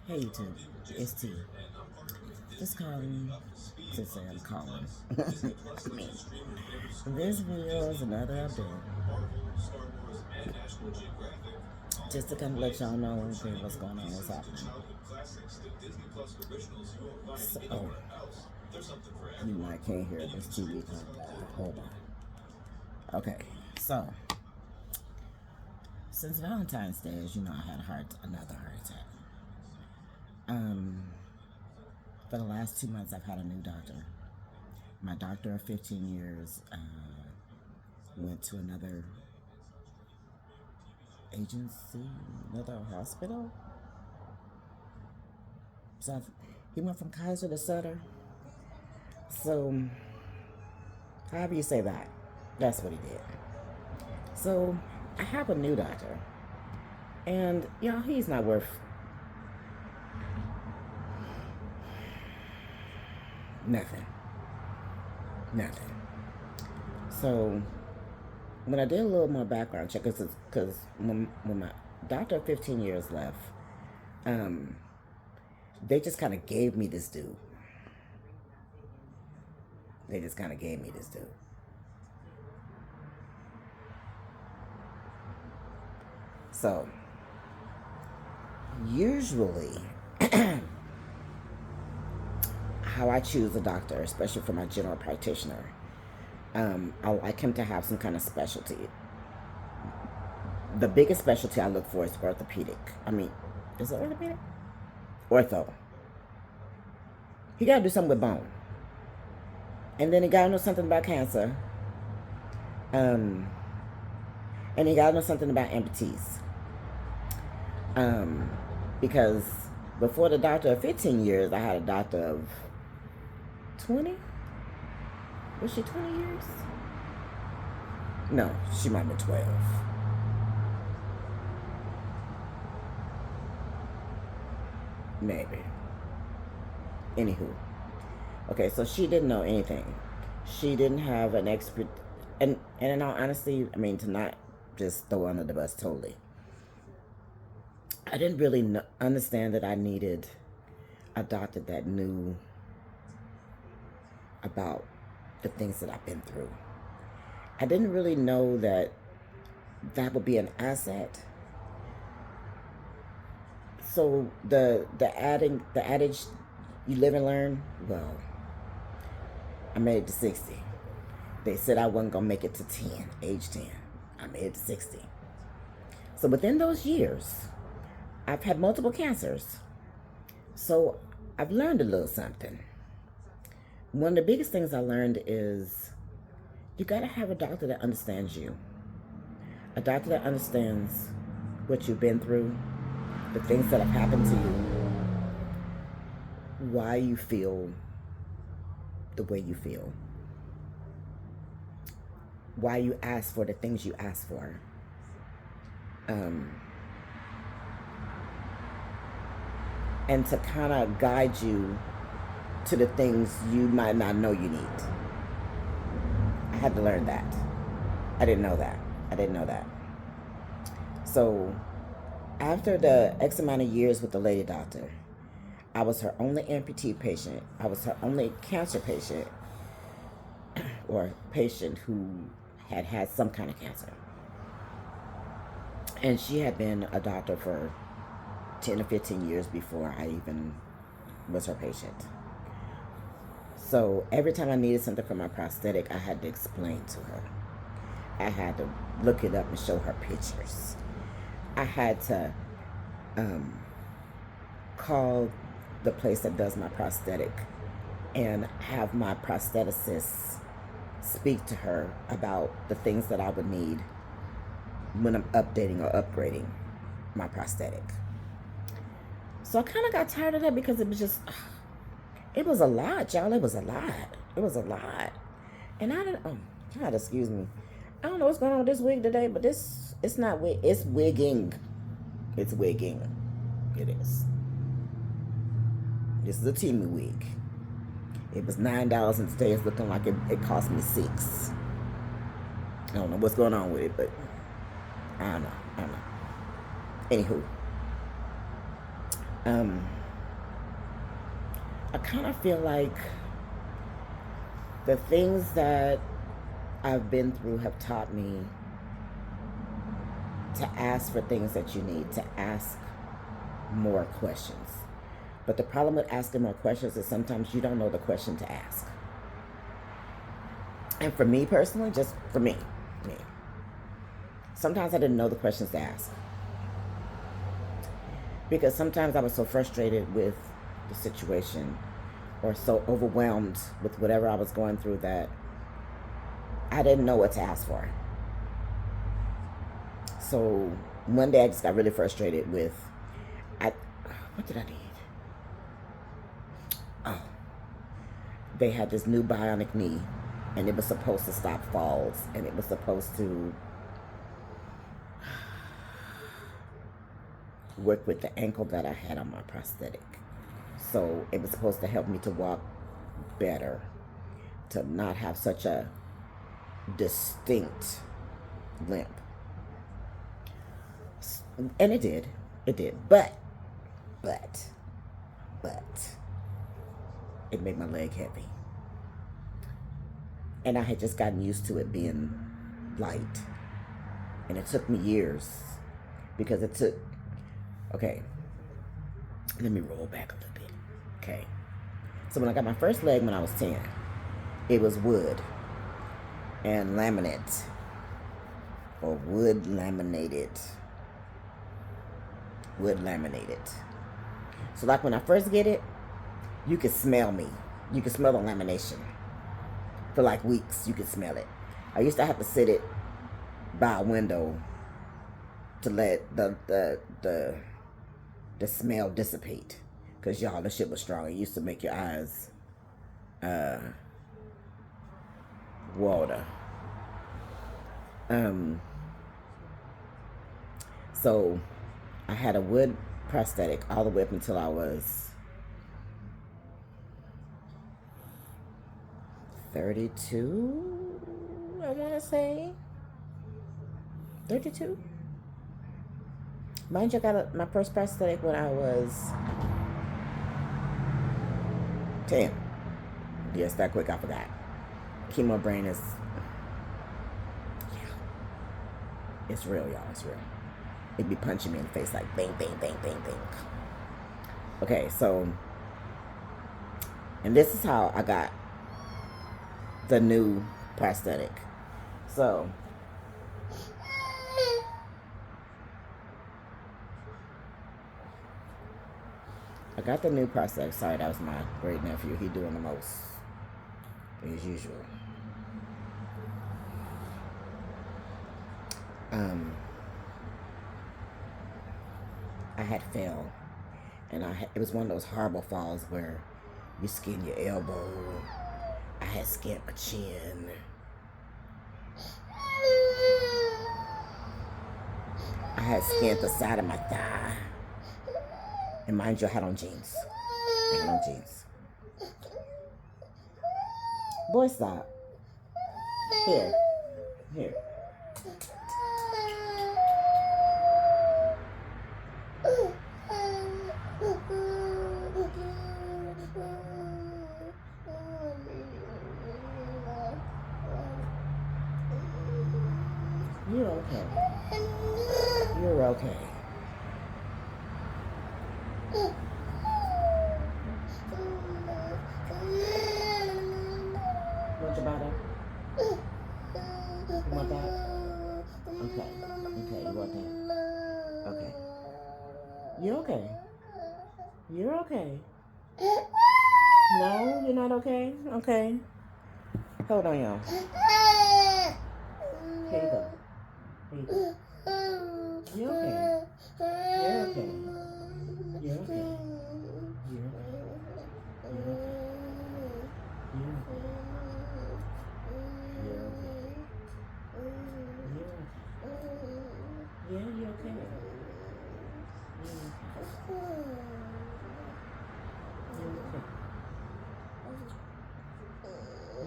Hey YouTube, it's T. Just calling to say I'm calling. Me. This video is another update. Just to kind of let y'all know what's going on, what's happening. So, oh, you might can't hear this TV content. Hold on. Okay, so since Valentine's Day, as you know, I had another heart attack. For the last 2 months, I've had a new doctor. My doctor of 15 years went to another agency, another hospital. So he went from Kaiser to Sutter. So, however you say that, that's what he did. So, I have a new doctor. And, y'all, he's not worth nothing. Nothing. So, when I did a little more background check, because when my doctor of 15 years left, they just kind of gave me this dude. So, usually, how I choose a doctor, especially for my general practitioner, I like him to have some kind of specialty. The biggest specialty I look for is orthopedic. Is it orthopedic? Ortho. He got to do something with bone. And then he got to know something about cancer. And he got to know something about amputees. Because before the doctor of 15 years, I had a doctor of 20? Was she 20 years? No, she might have been 12. Maybe. Anywho. Okay, so she didn't know anything. She didn't have an expert. And in all honesty, to not just throw under the bus totally, I didn't really understand that I needed a doctor that knew about the things that I've been through. I didn't really know that would be an asset. So the adage, you live and learn. Well, I made it to 60. They said I wasn't gonna make it to 10, age 10. I made it to 60. So within those years, I've had multiple cancers. So I've learned a little something. One of the biggest things I learned is you gotta have a doctor that understands you. A doctor that understands what you've been through, the things that have happened to you, why you feel the way you feel, why you ask for the things you ask for. And to kind of guide you to the things you might not know you need. I had to learn that. I didn't know that. So after the X amount of years with the lady doctor, I was her only amputee patient. I was her only cancer patient, or patient who had had some kind of cancer. And she had been a doctor for 10 or 15 years before I even was her patient. So every time I needed something for my prosthetic, I had to explain to her. I had to look it up and show her pictures. I had to call the place that does my prosthetic and have my prostheticists speak to her about the things that I would need when I'm updating or upgrading my prosthetic. So I kind of got tired of that because it was just, it was a lot, y'all. It was a lot. And I didn't, God, excuse me. I don't know what's going on with this wig today, but it's not wig, it's wigging. It's wigging. It is. This is a Temu wig. It was $9 and today it's looking like it cost me $6. I don't know what's going on with it, but I don't know. Anywho. Um, I kind of feel like the things that I've been through have taught me to ask for things that you need, to ask more questions. But the problem with asking more questions is sometimes you don't know the question to ask. And for me personally, just for me, sometimes I didn't know the questions to ask. Because sometimes I was so frustrated with the situation or so overwhelmed with whatever I was going through that I didn't know what to ask for. So one day I just got really frustrated with, what did I need? Oh, they had this new bionic knee, and it was supposed to stop falls, and it was supposed to work with the ankle that I had on my prosthetic. So it was supposed to help me to walk better, to not have such a distinct limp. And it did. But it made my leg heavy. And I had just gotten used to it being light. And it took me years because it took, okay, let me roll back a little bit. Okay. So when I got my first leg when I was 10, it was wood and laminate or wood laminated. So like when I first get it, you could smell me. You could smell the lamination. For like weeks, you could smell it. I used to have to sit it by a window to let the smell dissipate. Cause y'all, the shit was strong. It used to make your eyes water. So I had a wood prosthetic all the way up until I was 32, I want to say. 32? Mind you, I got my first prosthetic when I was 10. Yes, that quick, I forgot. Chemo brain is, yeah, it's real, y'all, it's real. It'd be punching me in the face like bang, bang, bang, bang, bang. Okay, so, and this is how I got the new prosthetic. So, I got the new prosthetic. Sorry, that was my great nephew. He doing the most, as usual. I had fell, and it was one of those horrible falls where you skin your elbow. I had skinned my chin. I had skinned the side of my thigh. And mind you, I had on jeans. Boy, stop. Here. You're okay. You're okay. Want your bottle? You want that? Okay, you want that? Okay. You're okay. You're okay. No, you're not okay? Okay. Hold on, y'all. Here you go. You're okay. You're okay. You're okay. You're okay. Yeah, you're okay.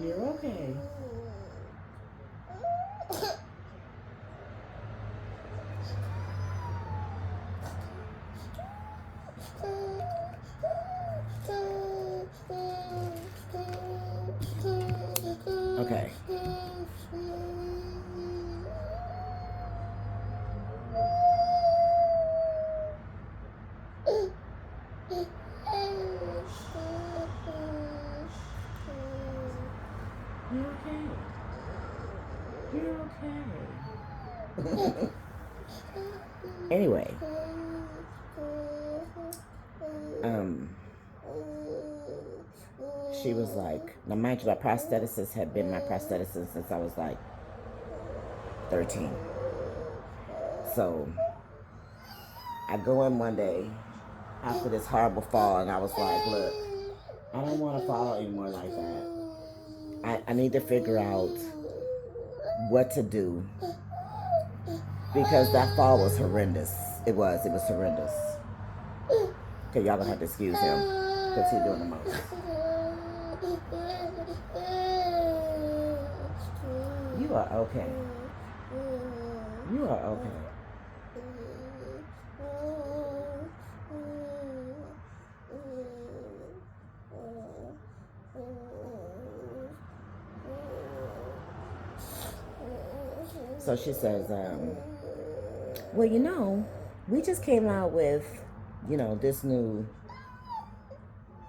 You're okay. You okay? You're okay. Anyway, she was like, now mind you, my prosthetist had been my prosthetist since I was like 13. So I go in one day after this horrible fall, and I was like, look, I don't want to fall anymore like that. I need to figure out what to do, because that fall was horrendous. It was horrendous. Okay, y'all gonna have to excuse him because he's doing the most. You are okay. You are okay. So she says, well, you know, we just came out with, you know, this new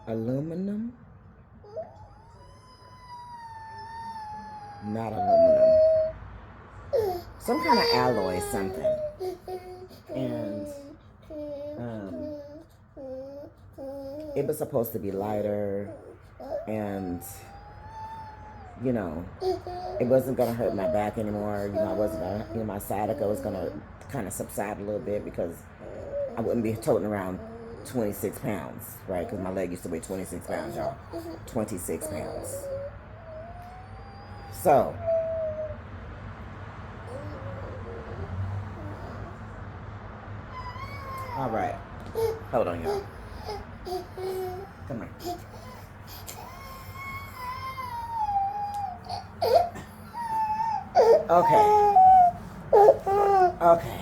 aluminum. Not aluminum. Some kind of alloy something. And it was supposed to be lighter, and you know, it wasn't gonna hurt my back anymore. You know, I wasn't gonna, you know, my sciatica was gonna kind of subside a little bit because I wouldn't be toting around 26 pounds, right? Because my leg used to weigh 26 pounds, y'all. 26 pounds. So, all right. Hold on, y'all. Come here. Okay. Okay.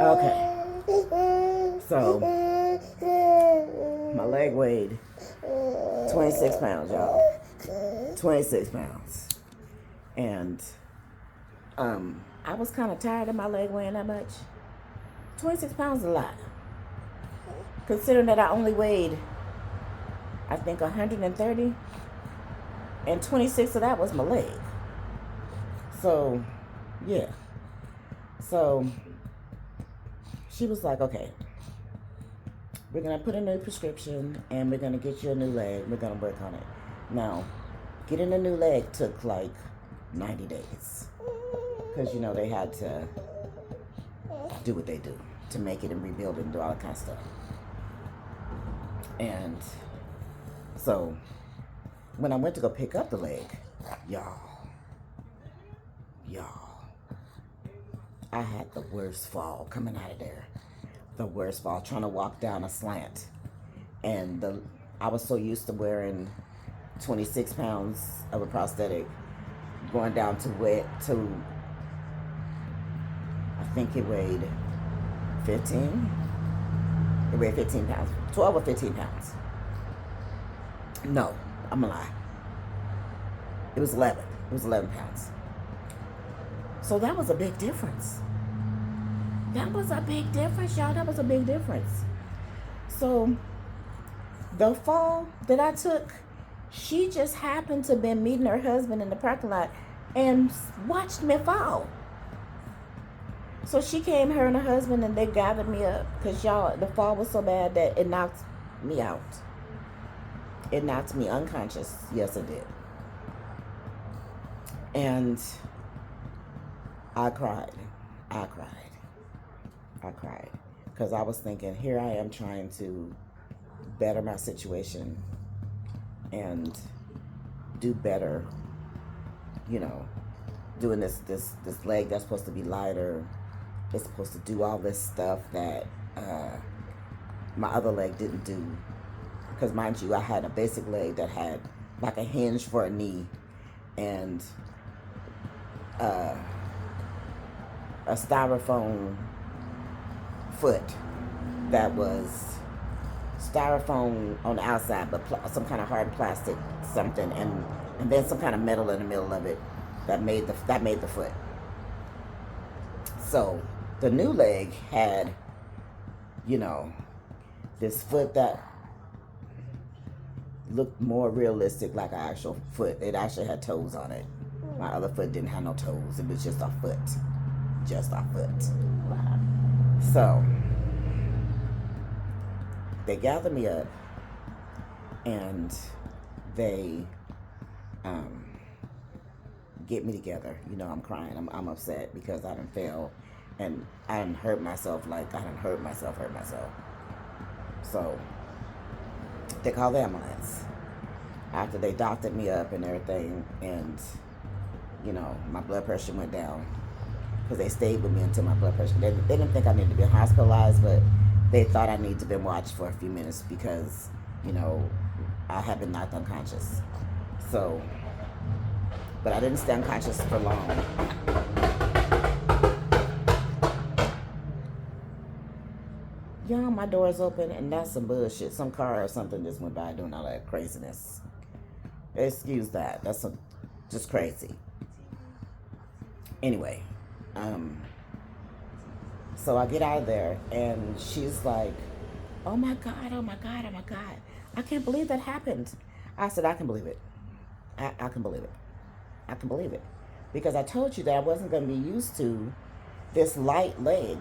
Okay. So, my leg weighed 26 pounds, y'all. 26 pounds. And I was kind of tired of my leg weighing that much. 26 pounds is a lot. Considering that I only weighed, I think, 130. And 26 of that was my leg. So, yeah. So, she was like, okay, we're going to put a new prescription and we're going to get you a new leg. We're going to work on it. Now, getting a new leg took like 90 days. Because, you know, they had to do what they do to make it and rebuild it and do all that kind of stuff. And so, when I went to go pick up the leg, y'all, I had the worst fall coming out of there. The worst fall, trying to walk down a slant. And I was so used to wearing 26 pounds of a prosthetic, going down to I think it weighed 15. It weighed 15 pounds. 12 or 15 pounds. No, I'm gonna lie. It was 11. It was 11 pounds. So that was a big difference. That was a big difference, y'all. That was a big difference. So the fall that I took, she just happened to be meeting her husband in the parking lot and watched me fall. So she came, her and her husband, and they gathered me up because, y'all, the fall was so bad that it knocked me out. It knocked me unconscious. Yes, it did. And I cried. Because I was thinking, here I am trying to better my situation and do better, you know, doing this leg that's supposed to be lighter. It's supposed to do all this stuff that my other leg didn't do. Because mind you, I had a basic leg that had like a hinge for a knee and a styrofoam foot that was styrofoam on the outside, but some kind of hard plastic something, and then some kind of metal in the middle of it that made the foot. So the new leg had you know, this foot that looked more realistic like an actual foot. It actually had toes on it. My other foot didn't have no toes. It was just a foot. Just a foot. So they gather me up and they um, get me together. You know, I'm crying. I'm upset because I done fell and I done hurt myself like I done hurt myself. So they call the ambulance after they doctored me up and everything, and you know, my blood pressure went down because they stayed with me until my blood pressure. They didn't think I needed to be hospitalized, but they thought I needed to be watched for a few minutes because, you know, I had been knocked unconscious. So, but I didn't stay unconscious for long. Yeah, my door's open, and that's some bullshit. Some car or something just went by doing all that craziness. Excuse that. That's just crazy. Anyway, so I get out of there, and she's like, "Oh my God, oh my God, oh my God. I can't believe that happened." I said, "I can believe it. I can believe it. I can believe it. Because I told you that I wasn't going to be used to this light leg.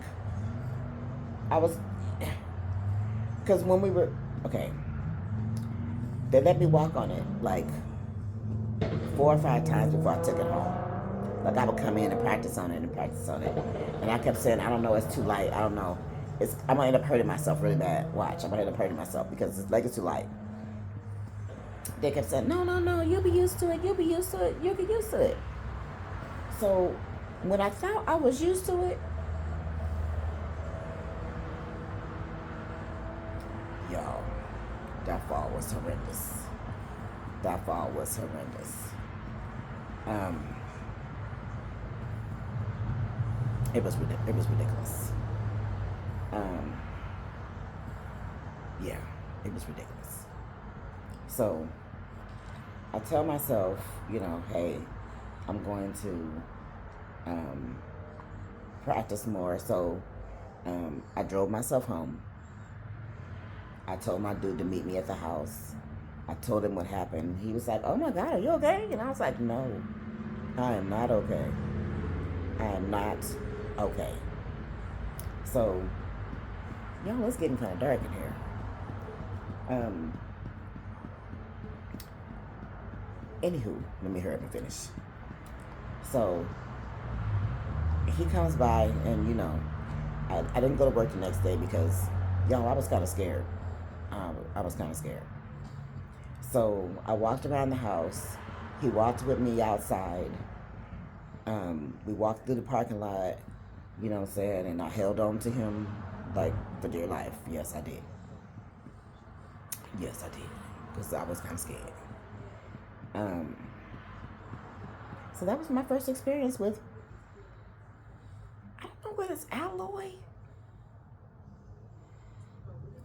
I was, because when we were, okay, they let me walk on it like 4 or 5 times before I took it home. Like I would come in and practice on it and practice on it. And I kept saying, I don't know, it's too light. I don't know. I'm going to end up hurting myself really bad. Watch, I'm going to end up hurting myself because this leg is too light. They kept saying, no, no, no, you'll be used to it. You'll be used to it. You'll get used to it. So when I thought I was used to it, y'all, that fall was horrendous. That fall was horrendous. It was ridiculous. Yeah, it was ridiculous. So I tell myself, you know, hey, I'm going to practice more. So I drove myself home. I told my dude to meet me at the house. I told him what happened. He was like, "Oh my God, are you okay?" And I was like, "No, I am not okay. I am not okay." So, y'all, it's getting kind of dark in here. Anywho, let me hurry up and finish. So, he comes by, and you know, I didn't go to work the next day because, y'all, I was kind of scared. I was kind of scared. So I walked around the house. He walked with me outside. We walked through the parking lot, you know what I'm saying? And I held on to him like for dear life. Yes, I did. Yes, I did. Because I was kind of scared. So that was my first experience with, I don't know whether it's alloy.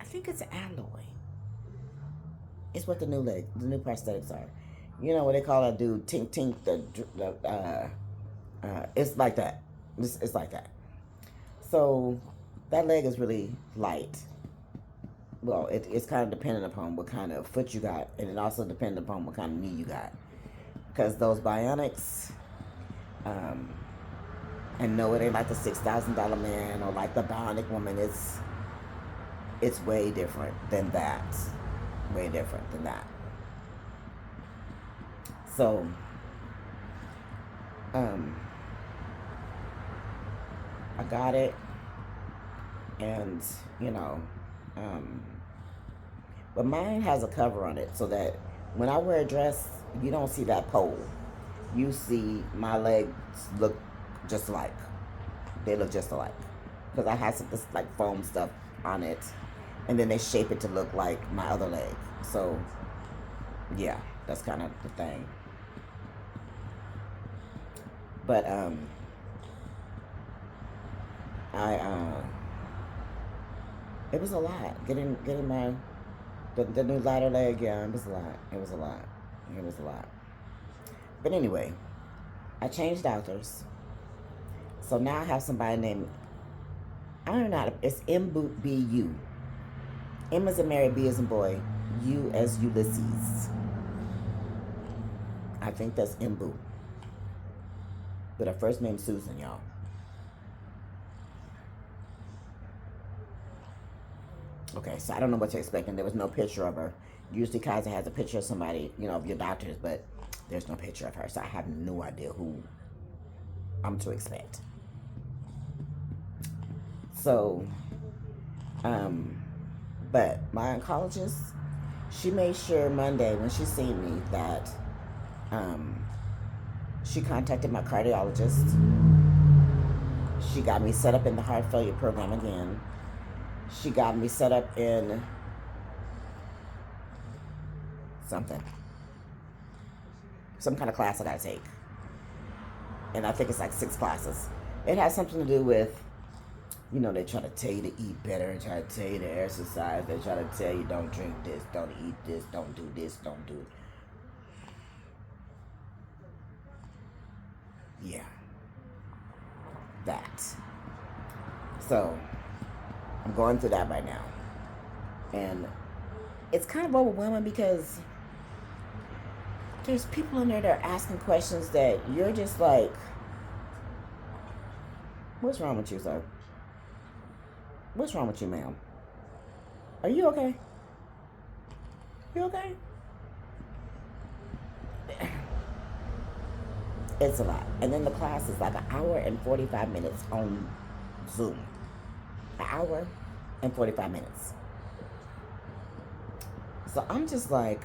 I think it's alloy. It's what the new prosthetics are. You know what they call that dude? Tink tink. It's like that. It's like that. So that leg is really light. Well, it's kind of dependent upon what kind of foot you got, and it also depends upon what kind of knee you got. Because those bionics, and no, it ain't like the $6,000 man or like the bionic woman. It's way different than that. Way different than that. So, I got it, and you know, but mine has a cover on it so that when I wear a dress, you don't see that pole. You see my legs look just alike. They look just alike because I had some this like foam stuff on it, and then they shape it to look like my other leg. So, yeah, that's kind of the thing. But I it was a lot getting my the new lighter leg. Yeah, it was a lot. It was a lot. It was a lot. But anyway, I changed doctors. So now I have somebody named I don't know how to, it's M-B-U. M as in Mary, B as in boy, U as Ulysses. I think that's Mbu. But her first name's Susan, y'all. Okay, so I don't know what to expect, and there was no picture of her. Usually Kaiser has a picture of somebody, you know, of your doctors, but there's no picture of her, so I have no idea who I'm to expect. So, but my oncologist, she made sure Monday when she seen me that she contacted my cardiologist. She got me set up in the heart failure program again. She got me set up in something. Some kind of class I gotta take. And I think it's like 6 classes. It has something to do with, you know, they try to tell you to eat better, and try to tell you to exercise. They try to tell you don't drink this, don't eat this, don't do this, don't do it. Yeah. That. So, I'm going through that right now. And it's kind of overwhelming because there's people in there that are asking questions that you're just like, what's wrong with you, sir? What's wrong with you, ma'am? Are you okay? You okay? It's a lot. And then the class is like an hour and 45 minutes on Zoom. An hour and 45 minutes. So I'm just like,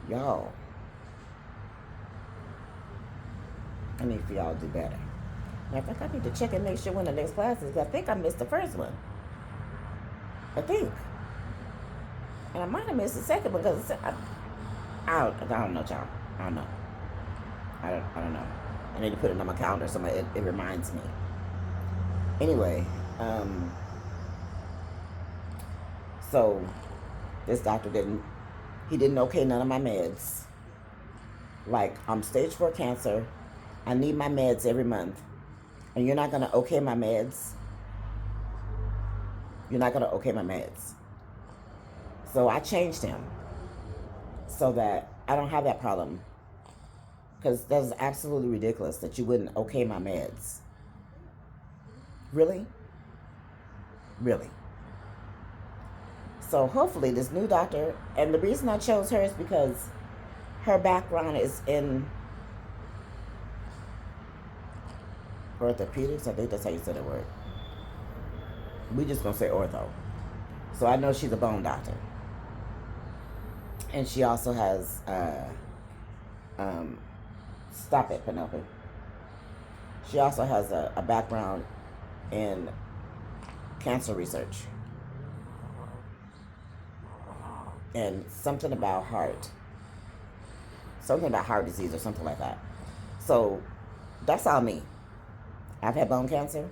y'all, I need for y'all to do better. And I think I need to check and make sure when the next class is. I think I missed the first one. I think. And I might have missed the second one because I don't know, y'all. I don't know. I don't know. I need to put it on my calendar so it reminds me. Anyway, so this doctor didn't okay none of my meds. Like, I'm stage 4 cancer. I need my meds every month. And you're not going to okay my meds? You're not going to okay my meds. So I changed him so that I don't have that problem. Because that's absolutely ridiculous that you wouldn't okay my meds. Really? Really? So hopefully this new doctor, and the reason I chose her is because her background is in orthopedics. I think that's how you say the word. We just gonna say ortho. So I know she's a bone doctor. And she also has, stop it, Penelope. She also has a background in cancer research. And something about heart disease or something like that. So that's all me. I've had bone cancer.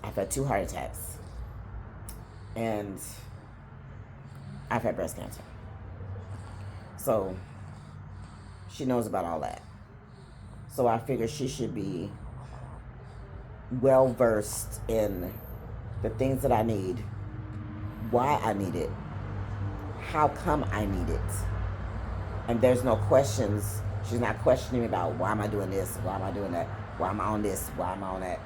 I've had 2 heart attacks. And I've had breast cancer. So she knows about all that. So I figure she should be well versed in the things that I need, why I need it, how come I need it. And there's no questions. She's not questioning me about why am I doing this, why am I doing that, why am I on this, why am I on that.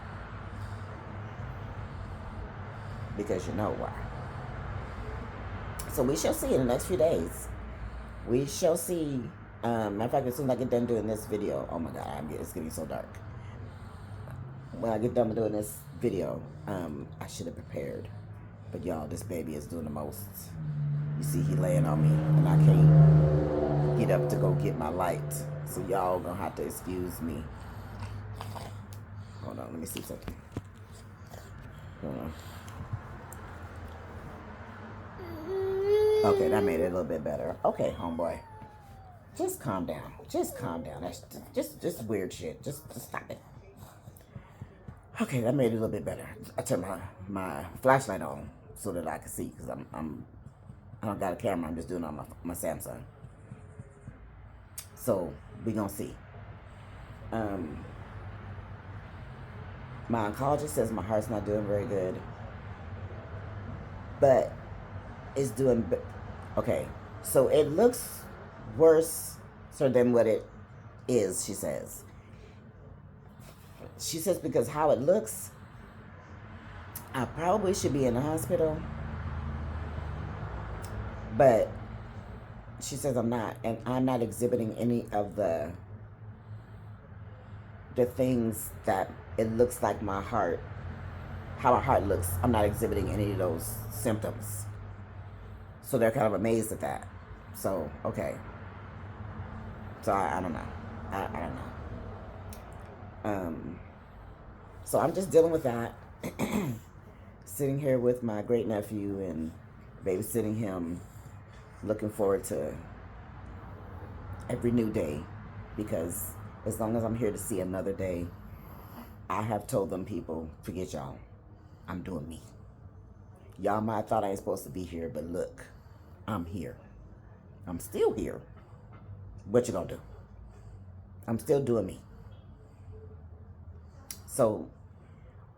Because you know why. So we shall see in the next few days. We shall see. Matter of fact, as soon as I get done doing this video, oh my God, it's getting so dark. When I get done doing this video, I should have prepared. But y'all, this baby is doing the most. You see, he laying on me, and I can't get up to go get my light. So y'all gonna have to excuse me. Hold on, let me see something. Hold on. Okay, that made it a little bit better. Okay, homeboy. Just calm down. Just calm down. That's just weird shit. Just stop it. Okay, that made it a little bit better. I turned my flashlight on so that I can see because I don't got a camera. I'm just doing it on my Samsung. So we gonna see. My oncologist says my heart's not doing very good, but it's doing. Okay, so it looks worse than what it is. She says. She says because how it looks, I probably should be in the hospital, but she says I'm not, and I'm not exhibiting any of the things that it looks like my heart, how my heart looks. I'm not exhibiting any of those symptoms. So they're kind of amazed at that. So, okay. So I don't know. I don't know. So I'm just dealing with that. Sitting here with my great nephew and babysitting him, looking forward to every new day, because as long as I'm here to see another day, I have told them people, forget y'all. I'm doing me. Y'all might have thought I ain't supposed to be here, but look, I'm here. I'm still here. What you gonna do? I'm still doing me. So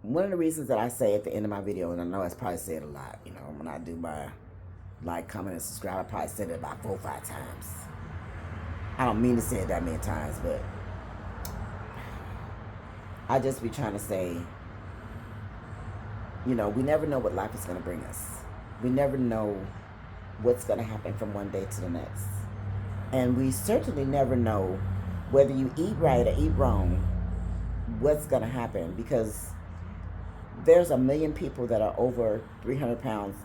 one of the reasons that I say at the end of my video, and I know I probably say it a lot, you know, when I do my like, comment, and subscribe, I probably said it about 4 or 5 times. I don't mean to say it that many times, but I just be trying to say, you know, we never know what life is going to bring us. We never know what's going to happen from one day to the next. And we certainly never know whether you eat right or eat wrong, what's going to happen, because there's a million people that are over 300 pounds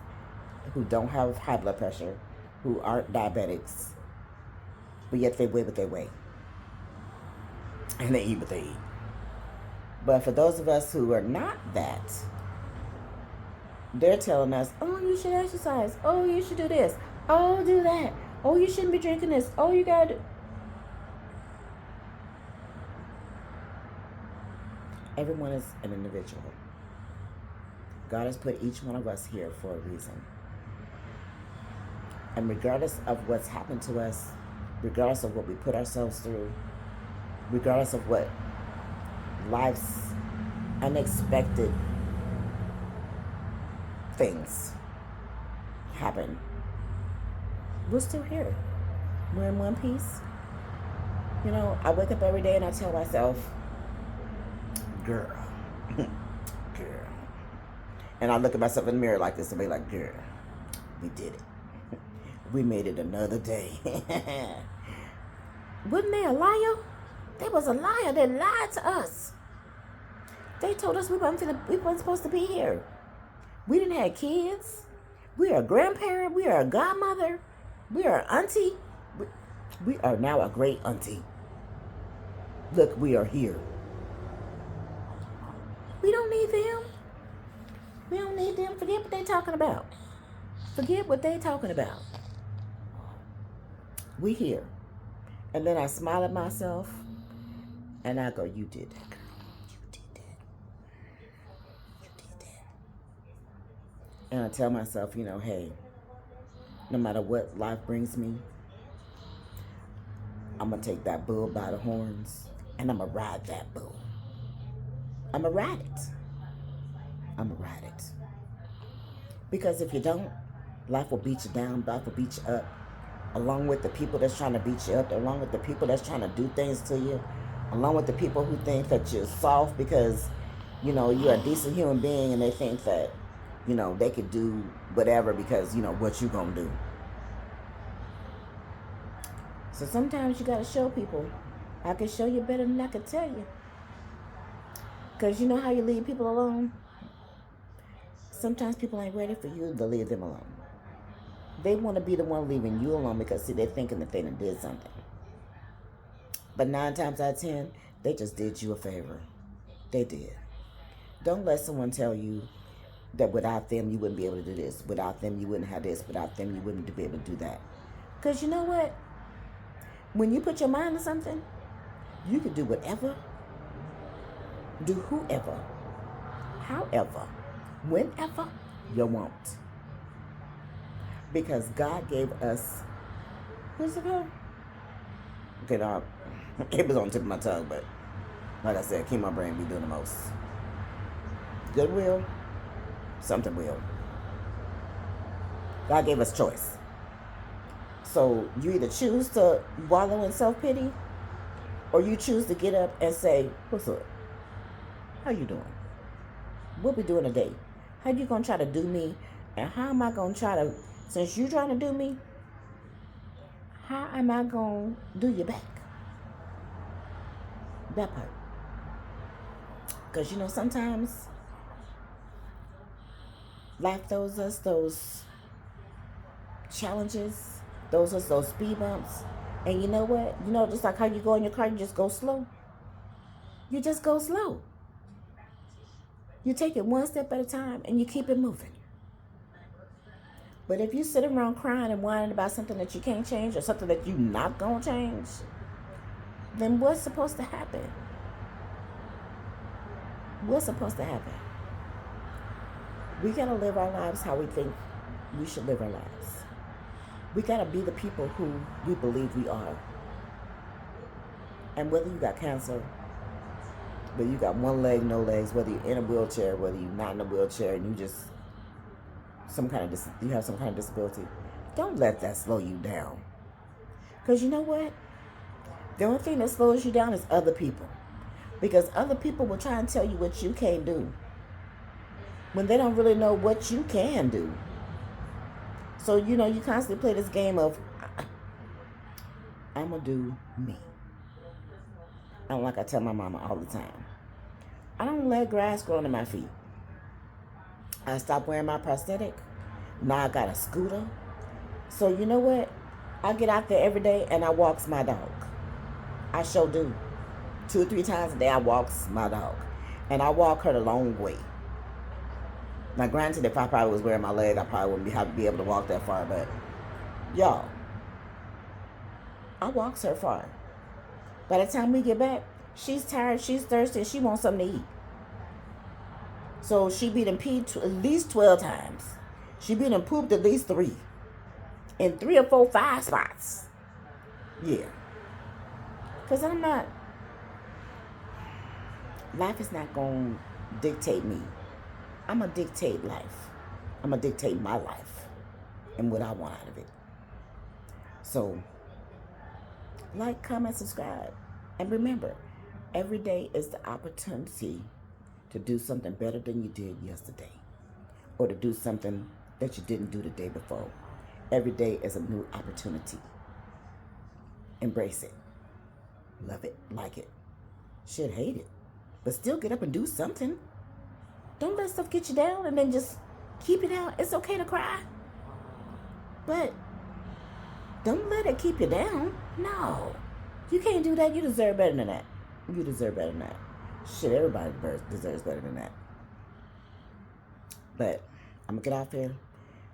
who don't have high blood pressure, who aren't diabetics, but yet they weigh what they weigh. And they eat what they eat. But for those of us who are not that, they're telling us, oh, you should exercise. Oh, you should do this. Oh, do that. Oh, you shouldn't be drinking this. Oh, you got to. Everyone is an individual. God has put each one of us here for a reason. And regardless of what's happened to us, regardless of what we put ourselves through, regardless of what life's unexpected things happen, we're still here. We're in one piece. You know, I wake up every day and I tell myself, girl, girl. And I look at myself in the mirror like this and be like, girl, we did it. We made it another day. Wasn't they a liar? They was a liar. They lied to us. They told us we weren't supposed to be here. We didn't have kids. We are a grandparent. We are a godmother. We are an auntie. We are now a great auntie. Look, we are here. We don't need them. We don't need them. Forget what they talking about. Forget what they talking about. We here. And then I smile at myself and I go, you did that, girl. You did that. You did that. And I tell myself, you know, hey, no matter what life brings me, I'm going to take that bull by the horns and I'm going to ride that bull. I'm going to ride it. I'm going to ride it. Because if you don't, life will beat you down, life will beat you up. Along with the people that's trying to beat you up, along with the people that's trying to do things to you, along with the people who think that you're soft because, you know, you're a decent human being and they think that, you know, they could do whatever because, you know, what you gonna do. So sometimes you gotta show people. I can show you better than I can tell you. Because you know how you leave people alone? Sometimes people ain't ready for you to leave them alone. They want to be the one leaving you alone because, see, they're thinking that they done did something. But 9 times out of 10, they just did you a favor. They did. Don't let someone tell you that without them, you wouldn't be able to do this. Without them, you wouldn't have this. Without them, you wouldn't be able to do that. Because you know what? When you put your mind to something, you can do whatever, do whoever, however, whenever you want. Because God gave us, what's it called? Okay, now, it was on the tip of my tongue, but like I said, keep my brain be doing the most. goodwill, something will. God gave us choice. So you either choose to wallow in self-pity, or you choose to get up and say, what's up? How you doing? What we doing today? How you gonna try to do me? And how am I gonna try to, since you trying to do me, how am I gonna do you back? That part. Because you know, sometimes life throws us those challenges, those speed bumps. And you know what? You know, just like how you go in your car, you just go slow. You just go slow. You take it one step at a time and you keep it moving. But if you sit around crying and whining about something that you can't change or something that you're not going to change, then what's supposed to happen? What's supposed to happen? We got to live our lives how we think we should live our lives. We got to be the people who we believe we are. And whether you got cancer, whether you got one leg, no legs, whether you're in a wheelchair, whether you're not in a wheelchair, and you just you have some kind of disability, don't let that slow you down. Because you know what? The only thing that slows you down is other people. Because other people will try and tell you what you can't do when they don't really know what you can do. So, you know, you constantly play this game of, I'm going to do me. And like I tell my mama all the time, I don't let grass grow under my feet. I stopped wearing my prosthetic. Now I got a scooter. So you know what? I get out there every day and I walks my dog. I sure do. 2 or 3 times a day I walks my dog. And I walk her the long way. Now granted, if I probably was wearing my leg, I probably wouldn't be able to walk that far. But y'all, I walks her far. By the time we get back, she's tired, she's thirsty, and she wants something to eat. So she be done peed at least 12 times. She be done pooped at least 3. In 3 or 4, 5 spots. Yeah. Because life is not going to dictate me. I'm going to dictate life. I'm going to dictate my life and what I want out of it. So, like, comment, subscribe. And remember, every day is the opportunity to do something better than you did yesterday. Or to do something that you didn't do the day before. Every day is a new opportunity. Embrace it. Love it. Like it. Should hate it. But still get up and do something. Don't let stuff get you down and then just keep it down. It's okay to cry. But don't let it keep you down. No. You can't do that. You deserve better than that. You deserve better than that. Shit, everybody deserves better than that. But I'm going to get off here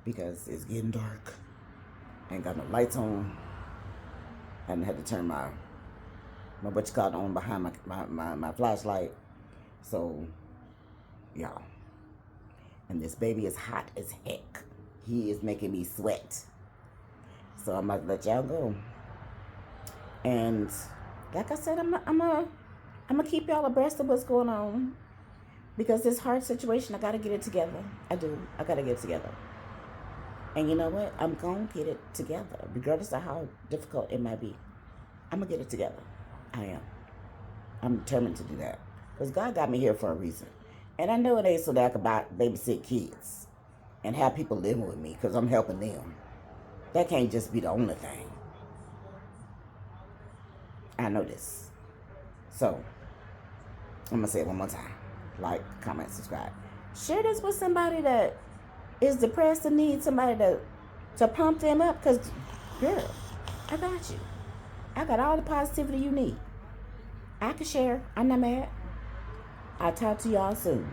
because it's getting dark. Ain't got no lights on. And I had to turn my on behind my flashlight. So, y'all. And this baby is hot as heck. He is making me sweat. So I'm about to let y'all go. And like I said, I'm gonna keep y'all abreast of what's going on. Because this hard situation, I gotta get it together. I do. I gotta get it together. And you know what? I'm gonna get it together. Regardless of how difficult it might be. I'm gonna get it together. I am. I'm determined to do that. Because God got me here for a reason. And I know it ain't so that I can babysit kids. And have people living with me. Because I'm helping them. That can't just be the only thing. I know this. So, I'm going to say it one more time. Like, comment, subscribe. Share this with somebody that is depressed and needs somebody to pump them up. Because, girl, I got you. I got all the positivity you need. I can share. I'm not mad. I'll talk to y'all soon.